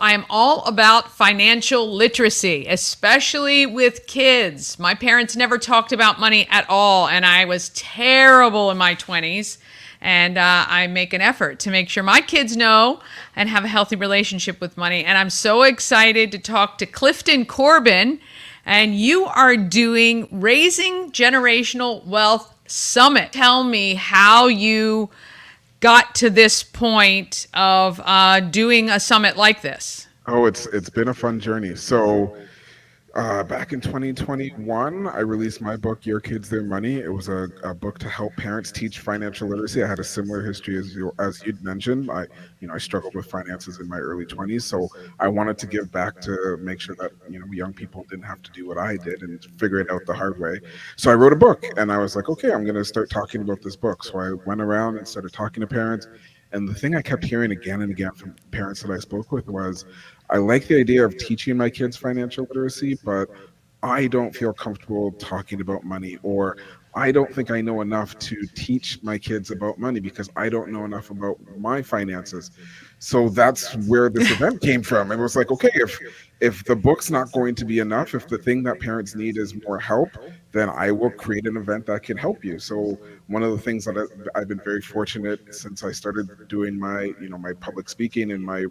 I am all about financial literacy, especially with kids. My parents never talked about money at all, and I was terrible in my 20s. And I make an effort to make sure my kids know and have a healthy relationship with money. And I'm so excited to talk to Clifton Corbin. And you are doing Raising Generational Wealth Summit. Tell me how you got to this point of doing a summit like this? Oh, it's been a fun journey. Back in 2021, I released my book, Your Kids, Their Money. It was a book to help parents teach financial literacy. I had a similar history as you'd mentioned. I struggled with finances in my early 20s, so I wanted to give back to make sure that young people didn't have to do what I did and figure it out the hard way. So I wrote a book, and I was like, okay, I'm going to start talking about this book. So I went around and started talking to parents. And the thing I kept hearing again and again from parents that I spoke with was, I like the idea of teaching my kids financial literacy, but I don't feel comfortable talking about money, or I don't think I know enough to teach my kids about money because I don't know enough about my finances. So that's where this event came from. It was like, okay, if the book's not going to be enough, if the thing that parents need is more help, then I will create an event that can help you. So one of the things that I've been very fortunate since I started doing my public speaking and my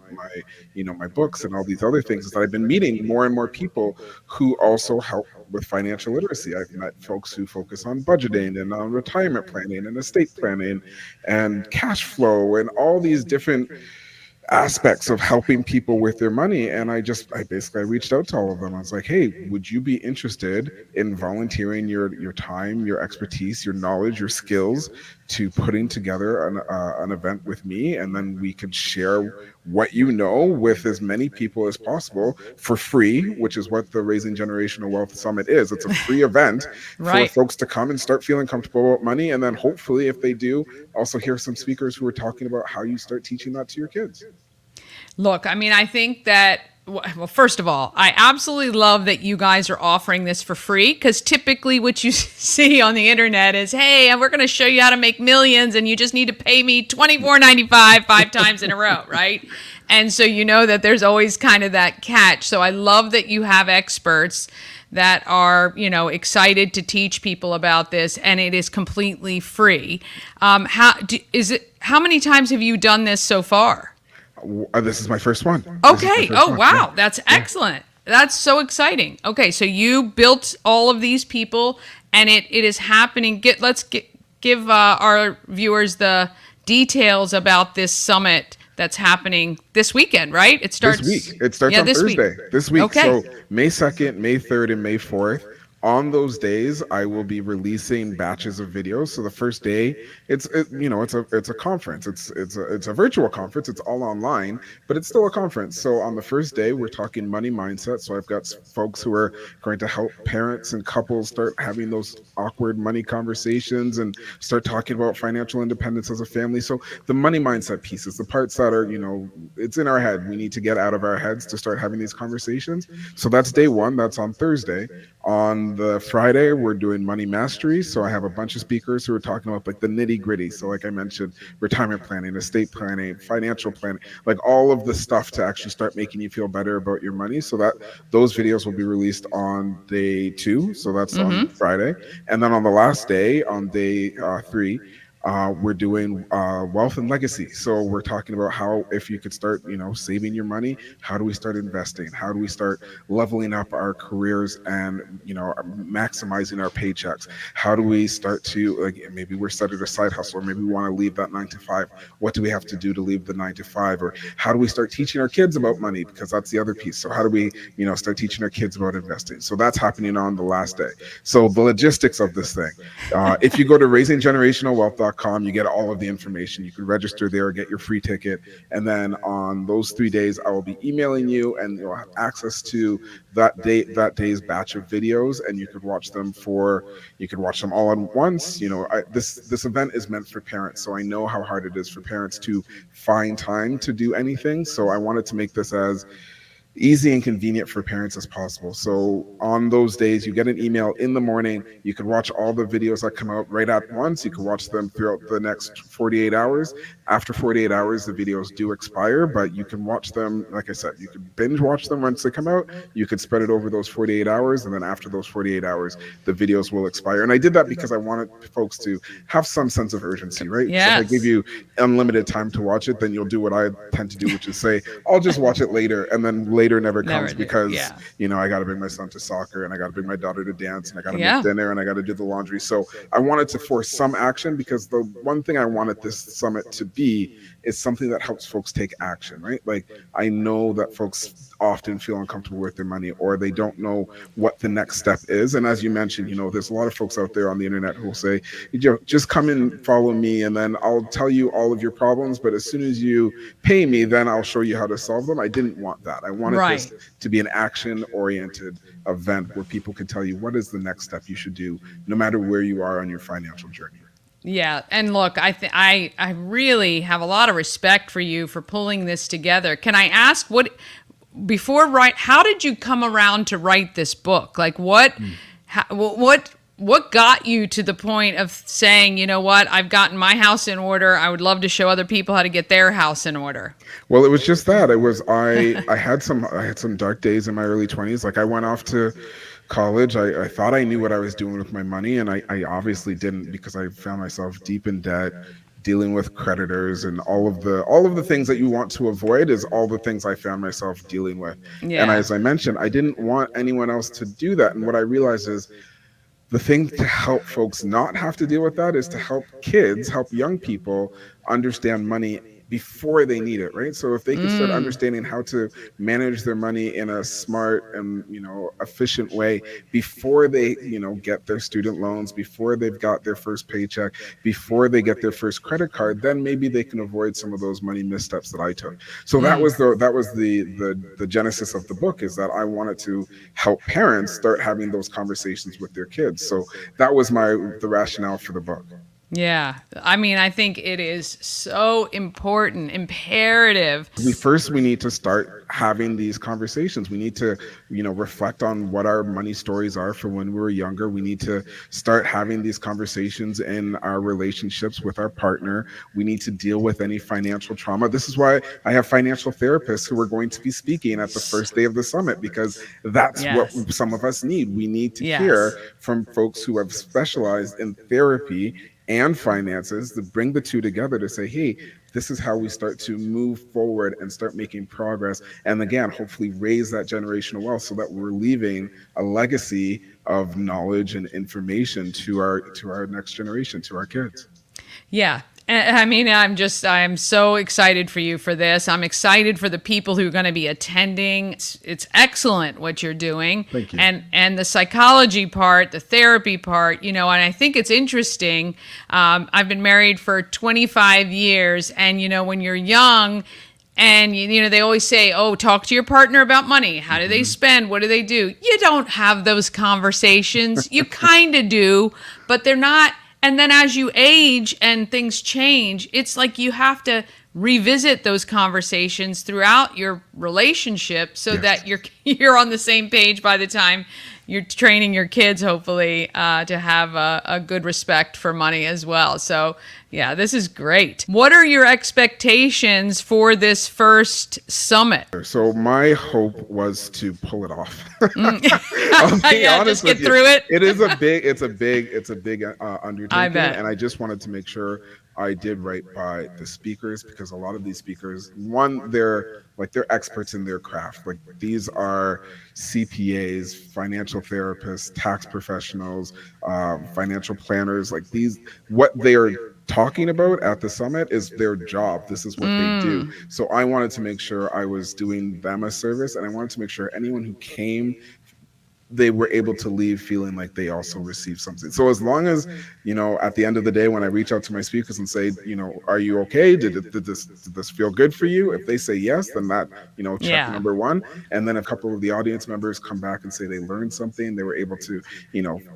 books and all these other things is that I've been meeting more and more people who also help with financial literacy. I've met folks who focus on budgeting and on retirement planning and estate planning and cash flow and all these different aspects of helping people with their money. And I basically reached out to all of them. I was like, hey, would you be interested in volunteering your time, your expertise, your knowledge, your skills to putting together an event with me, and then we could share what you know with as many people as possible for free, which is what the Raising Generational Wealth Summit is. It's a free event for Right. folks to come and start feeling comfortable about money, and then hopefully, if they do, also hear some speakers who are talking about how you start teaching that to your kids. Look, I mean, I think that, well, first of all, I absolutely love that you guys are offering this for free, because typically what you see on the internet is, hey, we're going to show you how to make millions and you just need to pay me $24.95 five times in a row, right? And so you know that there's always kind of that catch. So I love that you have experts that are, excited to teach people about this, and it is completely free. How many times have you done this so far? This is my first one. This is my Okay. first Oh, one. Yeah. wow. That's Yeah. excellent. That's so exciting. Okay, so you built all of these people, and it is happening. Give our viewers the details about this summit that's happening this weekend, right? It This week. starts, It starts yeah, on this week. Thursday. This week. Okay. So May 2nd, May 3rd, and May 4th. On those days, I will be releasing batches of videos. So the first day, it's a conference. It's a virtual conference. It's all online, but it's still a conference. So on the first day, we're talking money mindset. So I've got folks who are going to help parents and couples start having those awkward money conversations and start talking about financial independence as a family. So the money mindset pieces, the parts that are, it's in our head. We need to get out of our heads to start having these conversations. So that's day one. That's on Thursday. On the Friday, we're doing money mastery. So I have a bunch of speakers who are talking about like the nitty gritty. So, like I mentioned, retirement planning, estate planning, financial planning, like all of the stuff to actually start making you feel better about your money. So that those videos will be released on day two. So that's on Friday. And then on the last day, on day three, we're doing wealth and legacy. So we're talking about how, if you could start, saving your money, how do we start investing? How do we start leveling up our careers and, maximizing our paychecks? How do we start to, like, maybe we're starting a side hustle, or maybe we want to leave that 9 to 5. What do we have to do to leave the 9 to 5? Or how do we start teaching our kids about money? Because that's the other piece. So how do we, start teaching our kids about investing? So that's happening on the last day. So the logistics of this thing, if you go to raisinggenerationalwealth.com, you get all of the information. You can register there, get your free ticket. And then on those 3 days, I will be emailing you, and you'll have access to that day's batch of videos, and you could watch them all at once. This event is meant for parents. So I know how hard it is for parents to find time to do anything. So I wanted to make this as easy and convenient for parents as possible. So on those days, you get an email in the morning. You can watch all the videos that come out right at once. You can watch them throughout the next 48 hours. After 48 hours, the videos do expire, but you can watch them. Like I said, you can binge watch them once they come out. You could spread it over those 48 hours. And then after those 48 hours, the videos will expire. And I did that because I wanted folks to have some sense of urgency, right? So if I give Yes. you unlimited time to watch it, then you'll do what I tend to do, which is say, I'll just watch it later. And then later never Never comes do. because, Yeah. I got to bring my son to soccer and I got to bring my daughter to dance and I got to make Yeah. dinner and I got to do the laundry. So I wanted to force some action because the one thing I wanted this summit to be is something that helps folks take action, right? Like I know that folks often feel uncomfortable with their money or they don't know what the next step is. And as you mentioned, there's a lot of folks out there on the internet who will say, just come and follow me and then I'll tell you all of your problems. But as soon as you pay me, then I'll show you how to solve them. I didn't want that. I wanted this Right. to be an action oriented event where people can tell you what is the next step you should do, no matter where you are on your financial journey. Yeah, and look, I really have a lot of respect for you for pulling this together. Can I ask how did you come around to write this book? Like what got you to the point of saying, you know what, I've gotten my house in order. I would love to show other people how to get their house in order. Well, it was just that. It was I had some dark days in my early 20s. Like I went off to college. I thought I knew what I was doing with my money, and I obviously didn't because I found myself deep in debt, dealing with creditors, and all of the things that you want to avoid is all the things I found myself dealing with. And Yeah. as I mentioned, I didn't want anyone else to do that. And what I realized is the thing to help folks not have to deal with that is to help young people understand money before they need it, right? So if they can start Mm. understanding how to manage their money in a smart and efficient way before they get their student loans, before they've got their first paycheck, before they get their first credit card, then maybe they can avoid some of those money missteps that I took. So that was the genesis of the book, is that I wanted to help parents start having those conversations with their kids. So that was the rationale for the book. Yeah. I mean, I think it is so important, imperative. We need to start having these conversations. We need to reflect on what our money stories are for when we were younger. We need to start having these conversations in our relationships with our partner. We need to deal with any financial trauma. This is why I have financial therapists who are going to be speaking at the first day of the summit, because that's what Yes. some of us need. We need to hear Yes. from folks who have specialized in therapy and finances, to bring the two together to say, hey, this is how we start to move forward and start making progress. And again, hopefully raise that generational wealth so that we're leaving a legacy of knowledge and information to our next generation, to our kids. Yeah. I mean, I'm so excited for you for this. I'm excited for the people who are going to be attending. It's excellent what you're doing. Thank you. And the psychology part, the therapy part, and I think it's interesting. I've been married for 25 years, and, when you're young, and they always say, "Oh, talk to your partner about money. How do they spend? What do they do?" You don't have those conversations. You kind of do, but they're not. And then as you age and things change, it's like you have to revisit those conversations throughout your relationship so Yes. that you're on the same page by the time you're training your kids, hopefully, to have a good respect for money as well. So, yeah, this is great. What are your expectations for this first summit? So my hope was to pull it off. I'll be Yeah, honest just get with you. through it. It's a big I undertaking, bet. and I just wanted to make sure I did right by the speakers, because a lot of these speakers, one, they're experts in their craft. Like these are CPAs, financial therapists, tax professionals, financial planners. Like these, what they are talking about at the summit is their job. This is what they do. So I wanted to make sure I was doing them a service, and I wanted to make sure anyone who came they were able to leave feeling like they also received something. So as long as, at the end of the day, when I reach out to my speakers and say, are you okay? Did this feel good for you? If they say yes, then that, check Yeah. number one. And then a couple of the audience members come back and say they learned something. They were able to,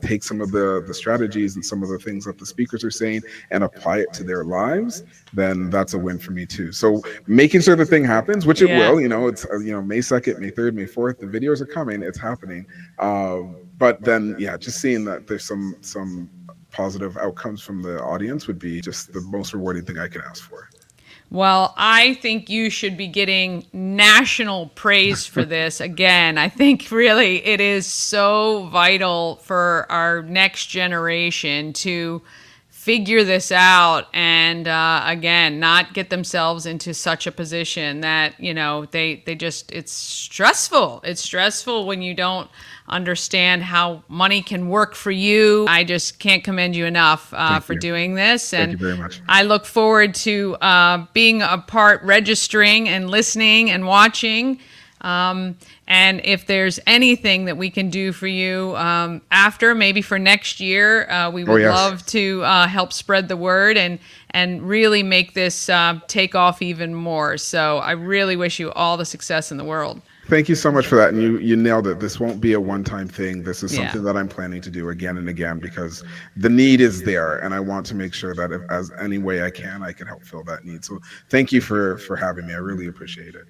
take some of the strategies and some of the things that the speakers are saying and apply it to their lives, then that's a win for me too. So making sure the thing happens, which it Yeah. will, it's May 2nd, May 3rd, May 4th, the videos are coming, it's happening. But then, yeah, just seeing that there's some positive outcomes from the audience would be just the most rewarding thing I can ask for. Well, I think you should be getting national praise for this. Again, I think really it is so vital for our next generation to figure this out and again not get themselves into such a position that they just it's stressful when you don't understand how money can work for you. I just can't commend you enough Thank for you. doing this, Thank and you very much. I look forward to being a part, registering and listening and watching. And if there's anything that we can do for you after, maybe for next year, we Oh, would yes. love to help spread the word and really make this take off even more. So I really wish you all the success in the world. Thank you so much for that. And you nailed it. This won't be a one-time thing. This is Yeah. something that I'm planning to do again and again because the need is there, and I want to make sure that if, as any way I can help fill that need. So thank you for having me. I really appreciate it.